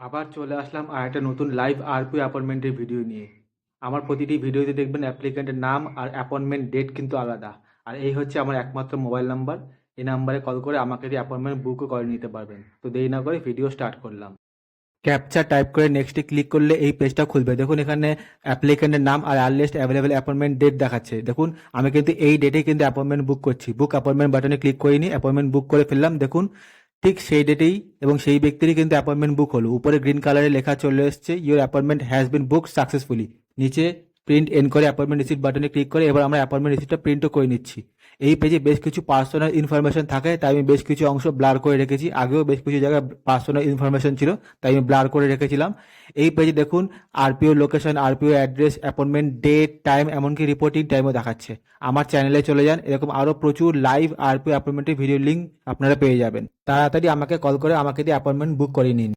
আবার চলে আসলাম আর একটা নতুন লাইভ আরপি অ্যাপয়েন্টমেন্টের ভিডিও নিয়ে। আমার প্রতিটি ভিডিওতে দেখবেন অ্যাপ্লিকেন্টের নাম আর অ্যাপয়েন্টমেন্ট ডেট কিন্তু আলাদা। আর এই হচ্ছে আমার একমাত্র মোবাইল নাম্বার। এই নাম্বারে কল করে আমাকে দিয়ে অ্যাপয়েন্টমেন্ট বুকও করে নিতে পারবেন। তো দেরি না করে ভিডিও স্টার্ট করলাম। ক্যাপচা টাইপ করে নেক্সটে ক্লিক করলে এই পেজটা খুলবে। দেখুন এখানে অ্যাপ্লিকেন্টের নাম আর আর্লিয়েস্ট অ্যাভেলেবল অ্যাপয়েন্টমেন্ট ডেট দেখাচ্ছে। দেখুন আমি কিন্তু এই ডেটে কিন্তু অ্যাপয়েন্টমেন্ট বুক করছি। বুক অ্যাপয়েন্টমেন্ট বাটনে ক্লিক করে নিই, অ্যাপয়েন্টমেন্ট বুক করে ফেললাম। দেখুন ঠিক সেই ডেটেই এবং সেই ব্যক্তিরই কিন্তু অ্যাপয়েন্টমেন্ট বুক হলো। উপরে গ্রিন কালারে লেখা চলে এসছে your appointment has been book successfully. নিচে প্রিন্ট এন করে অ্যাপয়েন্টমেন্ট রিসিপ্ট বাটনে ক্লিক করে এবার আমরা অ্যাপয়েন্টমেন্ট রিসিপ্টটা প্রিন্টও করে নিচ্ছি। এই পেজে বেশ কিছু পার্সোনাল ইনফরমেশন থাকে, তাই আমি বেশ কিছু অংশ ব্লার করে রেখেছি। আগেও বেশ কিছু জায়গায় পার্সোনাল ইনফরমেশন ছিল, তাই আমি ব্লার করে রেখেছিলাম। এই পেজে দেখুন RPO location, RPO address, appointment date, time, এমনকি রিপোর্টিং টাইমও দেখাচ্ছে। আমার চ্যানেলে চলে যান, এরকম আরও প্রচুর লাইভ আরপিও অ্যাপয়েন্টমেন্টের ভিডিও লিঙ্ক আপনারা পেয়ে যাবেন। তাড়াতাড়ি আমাকে কল করে আমাকে দিয়ে অ্যাপয়েন্টমেন্ট বুক করে নিন।